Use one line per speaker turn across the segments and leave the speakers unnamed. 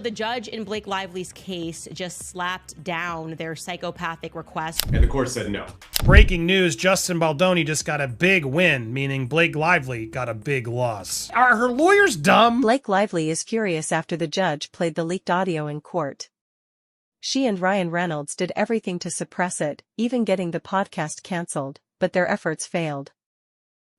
The judge in Blake Lively's case just slapped down their psychopathic request.
And the court said no.
Breaking news, Justin Baldoni just got a big win, meaning Blake Lively got a big loss. Are her lawyers dumb?
Blake Lively is furious after the judge played the leaked audio in court. She and Ryan Reynolds did everything to suppress it, even getting the podcast canceled, but their efforts failed.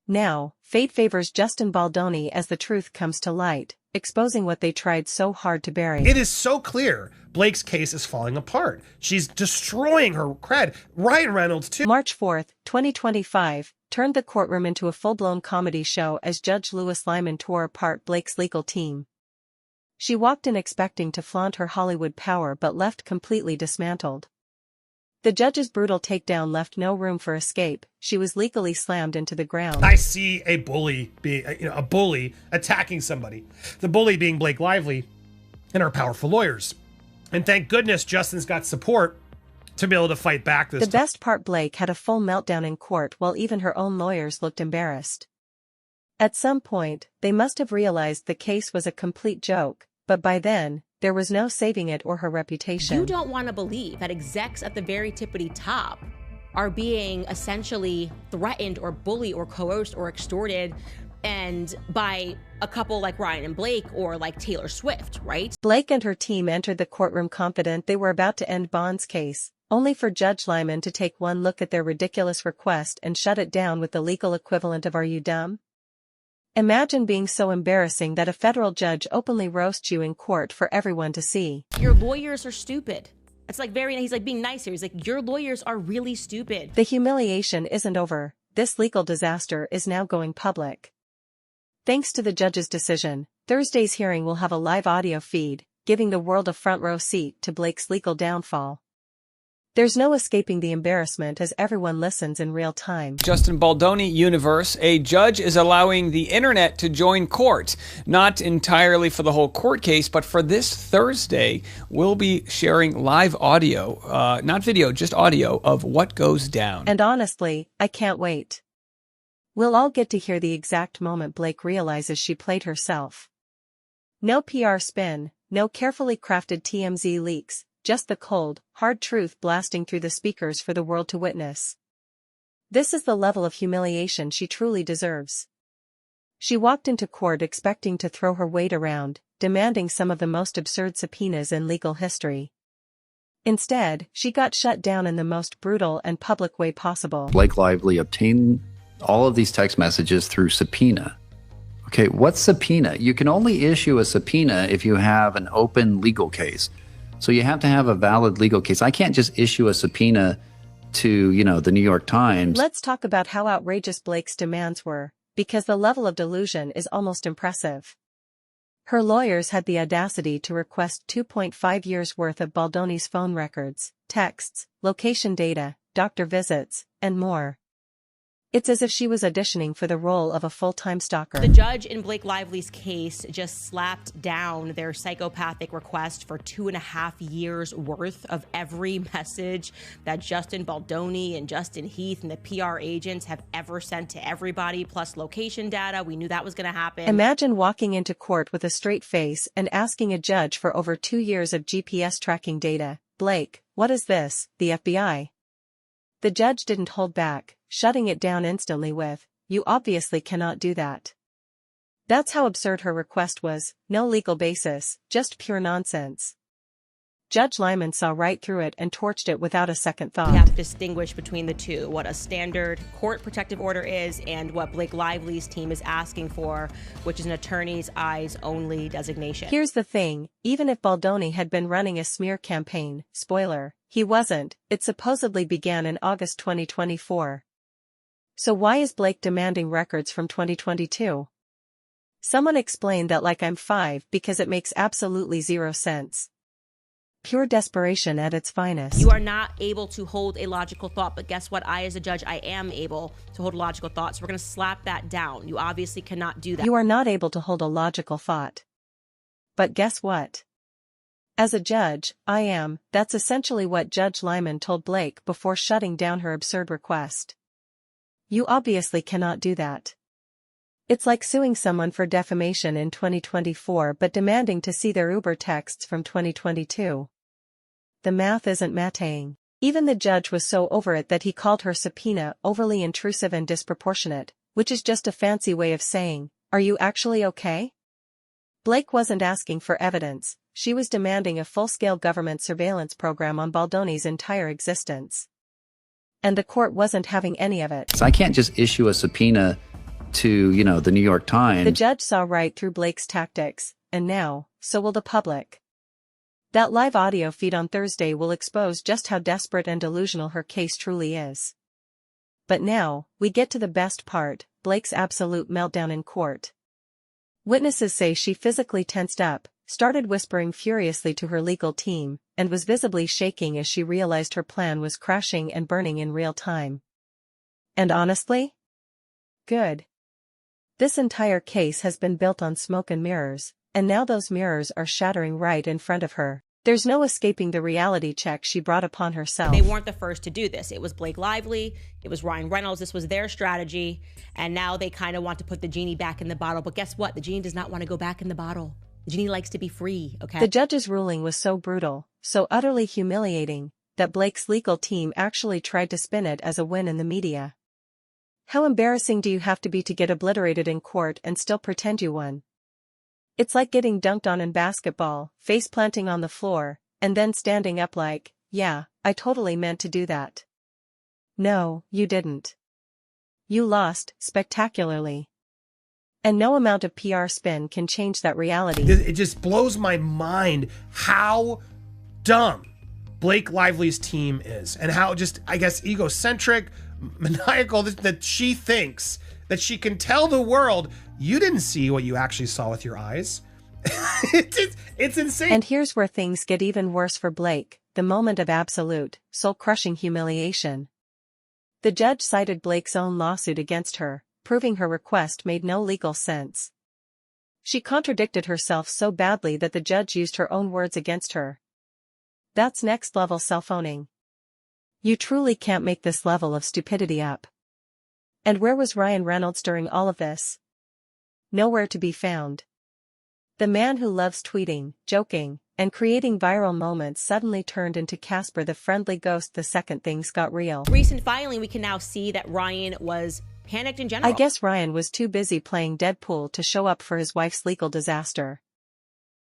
Now, fate favors Justin Baldoni as the truth comes to light, exposing what they tried so hard to bury.
It is so clear Blake's case is falling apart. She's destroying her cred. Ryan Reynolds, too.
March 4th, 2025, turned the courtroom into a full-blown comedy show as Judge Louis Lyman tore apart Blake's legal team. She walked in expecting to flaunt her Hollywood power but left completely dismantled. The judge's brutal takedown left no room for escape. She was legally slammed into the ground.
I see a bully a bully attacking somebody. The bully being Blake Lively and her powerful lawyers. And thank goodness Justin's got support to be able to fight back this time.
The best part, Blake had a full meltdown in court while even her own lawyers looked embarrassed. At some point, they must have realized the case was a complete joke, but by then, there was no saving it or her reputation.
You don't want to believe that execs at the very tippity top are being essentially threatened or bullied or coerced or extorted, and by a couple like Ryan and Blake or like Taylor Swift, right?
Blake and her team entered the courtroom confident they were about to end Bond's case, only for Judge Lyman to take one look at their ridiculous request and shut it down with the legal equivalent of "Are you dumb?" Imagine being so embarrassing that a federal judge openly roasts you in court for everyone to see.
Your lawyers are stupid. It's like he's like being nice here. He's like, your lawyers are really stupid.
The humiliation isn't over. This legal disaster is now going public. Thanks to the judge's decision, Thursday's hearing will have a live audio feed, giving the world a front row seat to Blake's legal downfall. There's no escaping the embarrassment as everyone listens in real time.
Justin Baldoni universe, a judge is allowing the internet to join court. Not entirely for the whole court case, but for this Thursday, we'll be sharing live audio, not video, just audio of what goes down.
And honestly, I can't wait. We'll all get to hear the exact moment Blake realizes she played herself. No PR spin, no carefully crafted TMZ leaks. Just the cold, hard truth blasting through the speakers for the world to witness. This is the level of humiliation she truly deserves. She walked into court expecting to throw her weight around, demanding some of the most absurd subpoenas in legal history. Instead, she got shut down in the most brutal and public way possible.
Blake Lively obtained all of these text messages through subpoena. Okay, what's subpoena? You can only issue a subpoena if you have an open legal case. So you have to have a valid legal case. I can't just issue a subpoena to, the New York Times.
Let's talk about how outrageous Blake's demands were, because the level of delusion is almost impressive. Her lawyers had the audacity to request 2.5 years' worth of Baldoni's phone records, texts, location data, doctor visits, and more. It's as if she was auditioning for the role of a full-time stalker.
The judge in Blake Lively's case just slapped down their psychopathic request for 2.5 years worth of every message that Justin Baldoni and Justin Heath and the PR agents have ever sent to everybody, plus location data. We knew that was going to happen.
Imagine walking into court with a straight face and asking a judge for over 2 years of GPS tracking data. Blake, what is this, the FBI? The judge didn't hold back, shutting it down instantly with, "You obviously cannot do that." That's how absurd her request was, no legal basis, just pure nonsense. Judge Lyman saw right through it and torched it without a second thought.
We have to distinguish between the two, what a standard court protective order is and what Blake Lively's team is asking for, which is an attorney's eyes only designation.
Here's the thing, even if Baldoni had been running a smear campaign, spoiler, he wasn't. It supposedly began in August 2024. So why is Blake demanding records from 2022? Someone explained that like I'm 5 because it makes absolutely zero sense. Pure desperation at its finest.
You are not able to hold a logical thought, but guess what? I, as a judge, I am able to hold a logical thought, so we're going to slap that down. You obviously cannot do that.
You are not able to hold a logical thought. But guess what? As a judge, I am. That's essentially what Judge Lyman told Blake before shutting down her absurd request. You obviously cannot do that. It's like suing someone for defamation in 2024 but demanding to see their Uber texts from 2022. The math isn't matching. Even the judge was so over it that he called her subpoena overly intrusive and disproportionate, which is just a fancy way of saying, "Are you actually okay?" Blake wasn't asking for evidence, she was demanding a full-scale government surveillance program on Baldoni's entire existence. And the court wasn't having any of it.
So I can't just issue a subpoena to, the New York Times.
The judge saw right through Blake's tactics, and now, so will the public. That live audio feed on Thursday will expose just how desperate and delusional her case truly is. But now, we get to the best part, Blake's absolute meltdown in court. Witnesses say she physically tensed up, started whispering furiously to her legal team, and was visibly shaking as she realized her plan was crashing and burning in real time. And honestly? Good. This entire case has been built on smoke and mirrors, and now those mirrors are shattering right in front of her. There's no escaping the reality check she brought upon herself.
They weren't the first to do this. It was Blake Lively, it was Ryan Reynolds, this was their strategy, and now they kind of want to put the genie back in the bottle. But guess what? The genie does not want to go back in the bottle. The genie likes to be free, okay?
The judge's ruling was so brutal, so utterly humiliating, that Blake's legal team actually tried to spin it as a win in the media. How embarrassing do you have to be to get obliterated in court and still pretend you won? It's like getting dunked on in basketball, face planting on the floor, and then standing up like, "Yeah, I totally meant to do that." No, you didn't. You lost, spectacularly. And no amount of PR spin can change that reality.
It just blows my mind how dumb Blake Lively's team is, and how just, I guess, egocentric, maniacal that she thinks that she can tell the world, you didn't see what you actually saw with your eyes. It's insane.
And here's where things get even worse for Blake, the moment of absolute, soul-crushing humiliation. The judge cited Blake's own lawsuit against her, proving her request made no legal sense. She contradicted herself so badly that the judge used her own words against her. That's next-level self-owning. You truly can't make this level of stupidity up. And where was Ryan Reynolds during all of this? Nowhere to be found. The man who loves tweeting, joking, and creating viral moments suddenly turned into Casper the Friendly Ghost the second things got real.
Recent filing, we can now see that Ryan was panicked in general.
I guess Ryan was too busy playing Deadpool to show up for his wife's legal disaster.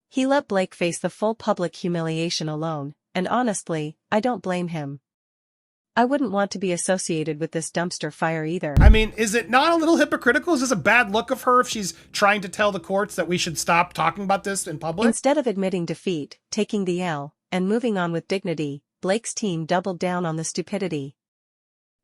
He let Blake face the full public humiliation alone, and honestly, I don't blame him. I wouldn't want to be associated with this dumpster fire either.
I mean, is it not a little hypocritical? Is this a bad look of her if she's trying to tell the courts that we should stop talking about this in public?
Instead of admitting defeat, taking the L, and moving on with dignity, Blake's team doubled down on the stupidity.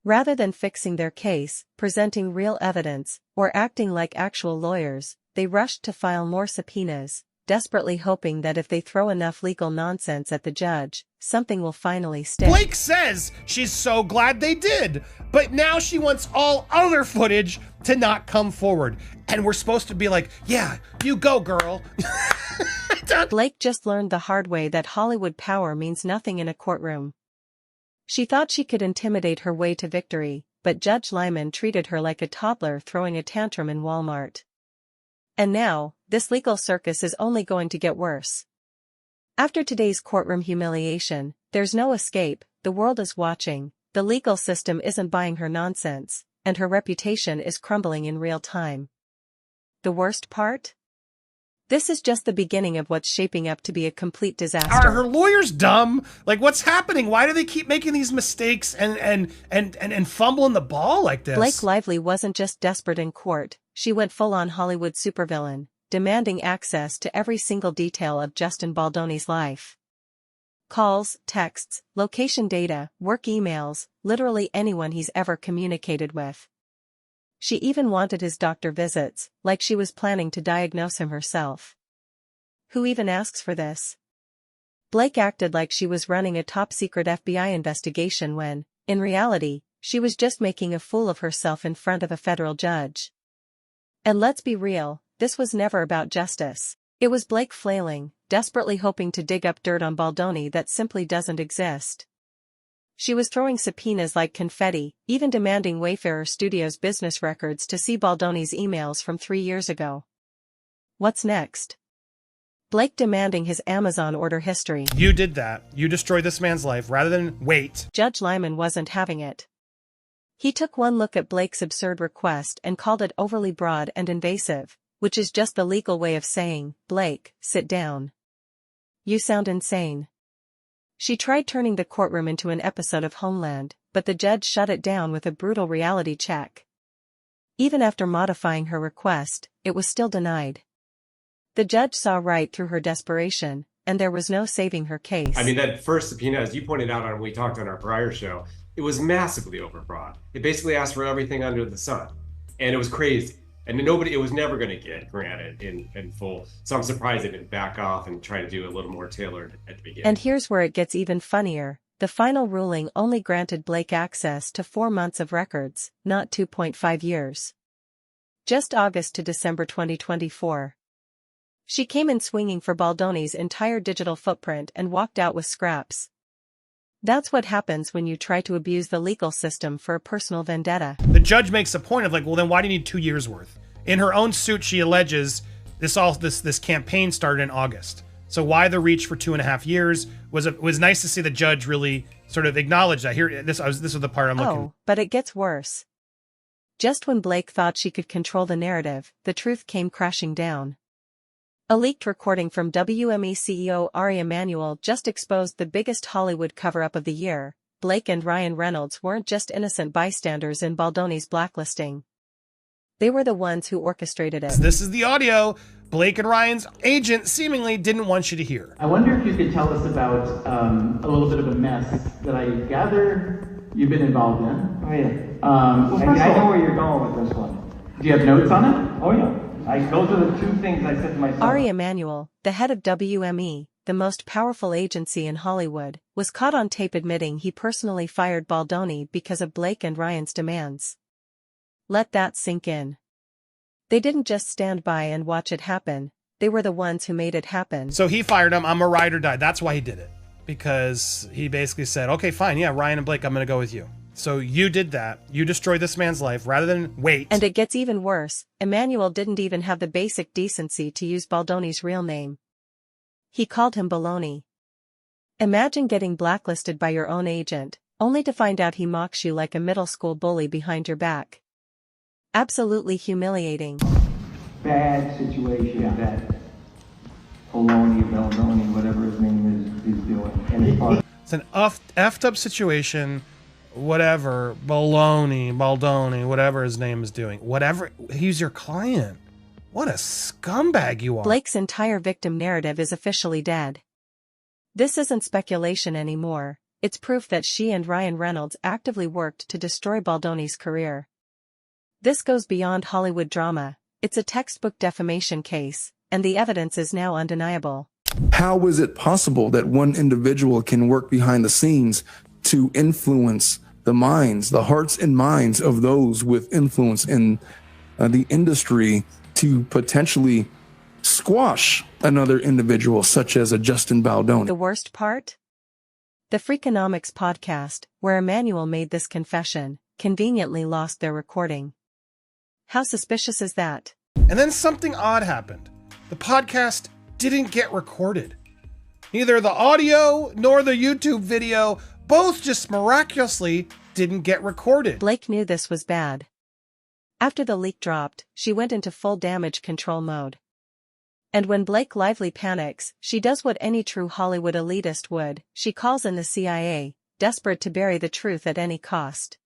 Rather than fixing their case, presenting real evidence, or acting like actual lawyers, they rushed to file more subpoenas, desperately hoping that if they throw enough legal nonsense at the judge, something will finally stick.
Blake says she's so glad they did, but now she wants all other footage to not come forward. And we're supposed to be like, yeah, you go, girl.
Blake just learned the hard way that Hollywood power means nothing in a courtroom. She thought she could intimidate her way to victory, but Judge Lyman treated her like a toddler throwing a tantrum in Walmart. And now, this legal circus is only going to get worse. After today's courtroom humiliation, there's no escape, the world is watching, the legal system isn't buying her nonsense, and her reputation is crumbling in real time. The worst part? This is just the beginning of what's shaping up to be a complete disaster.
Are her lawyers dumb? Like, what's happening? Why do they keep making these mistakes and fumbling the ball like this?
Blake Lively wasn't just desperate in court, she went full-on Hollywood supervillain, demanding access to every single detail of Justin Baldoni's life. Calls, texts, location data, work emails, literally anyone he's ever communicated with. She even wanted his doctor visits, like she was planning to diagnose him herself. Who even asks for this? Blake acted like she was running a top-secret FBI investigation when, in reality, she was just making a fool of herself in front of a federal judge. And let's be real, this was never about justice. It was Blake flailing, desperately hoping to dig up dirt on Baldoni that simply doesn't exist. She was throwing subpoenas like confetti, even demanding Wayfarer Studios business records to see Baldoni's emails from 3 years ago. What's next? Blake demanding his Amazon order history.
You did that. You destroyed this man's life rather than wait.
Judge Lyman wasn't having it. He took one look at Blake's absurd request and called it overly broad and invasive, which is just the legal way of saying, Blake, sit down. You sound insane. She tried turning the courtroom into an episode of Homeland, but the judge shut it down with a brutal reality check. Even after modifying her request, it was still denied. The judge saw right through her desperation, and there was no saving her case.
I mean, that first subpoena, as you pointed out when we talked on our prior show, it was massively overbroad. It basically asked for everything under the sun, and it was crazy. And it was never going to get granted in full. So I'm surprised they didn't back off and try to do a little more tailored at the beginning.
And here's where it gets even funnier. The final ruling only granted Blake access to 4 months of records, not 2.5 years. Just August to December 2024. She came in swinging for Baldoni's entire digital footprint and walked out with scraps. That's what happens when you try to abuse the legal system for a personal vendetta.
The judge makes a point of like, well, then why do you need 2 years worth? In her own suit, she alleges this campaign started in August. So why the reach for 2.5 years? Was nice to see the judge really sort of acknowledge that. This is the part I'm looking.
Oh, but it gets worse. Just when Blake thought she could control the narrative, the truth came crashing down. A leaked recording from WME CEO Ari Emanuel just exposed the biggest Hollywood cover-up of the year. Blake and Ryan Reynolds weren't just innocent bystanders in Baldoni's blacklisting. They were the ones who orchestrated it.
This is the audio Blake and Ryan's agent seemingly didn't want you to hear.
I wonder if you could tell us about a little bit of a mess that I gather you've been involved in.
Oh, yeah. I know where you're going with this one.
Do you have notes on it?
Oh, yeah. Those are the 2 things I said to myself.
Ari Emanuel, the head of WME, the most powerful agency in Hollywood, was caught on tape admitting he personally fired Baldoni because of Blake and Ryan's demands. Let that sink in. They didn't just stand by and watch it happen, they were the ones who made it happen.
So he fired him. I'm a ride or die. That's why he did it. Because he basically said, okay, fine, yeah, Ryan and Blake, I'm going to go with you. So you did that. You destroyed this man's life rather than wait.
And it gets even worse. Emanuel didn't even have the basic decency to use Baldoni's real name. He called him Baloney. Imagine getting blacklisted by your own agent, only to find out he mocks you like a middle school bully behind your back. Absolutely humiliating.
Bad situation that Baldoni, whatever his name is doing. And
it's an effed up situation. Whatever, Baldoni, whatever his name is doing. Whatever, he's your client. What a scumbag you are.
Blake's entire victim narrative is officially dead. This isn't speculation anymore. It's proof that she and Ryan Reynolds actively worked to destroy Baldoni's career. This goes beyond Hollywood drama. It's a textbook defamation case, and the evidence is now undeniable.
How is it possible that one individual can work behind the scenes to influence the hearts and minds of those with influence in the industry to potentially squash another individual such as a Justin Baldoni?
The worst part? The Freakonomics podcast, where Emanuel made this confession, conveniently lost their recording. How suspicious is that?
And then something odd happened. The podcast didn't get recorded. Neither the audio nor the YouTube video both just miraculously didn't get recorded.
Blake knew this was bad. After the leak dropped, she went into full damage control mode. And when Blake Lively panics, she does what any true Hollywood elitist would. She calls in the CIA, desperate to bury the truth at any cost.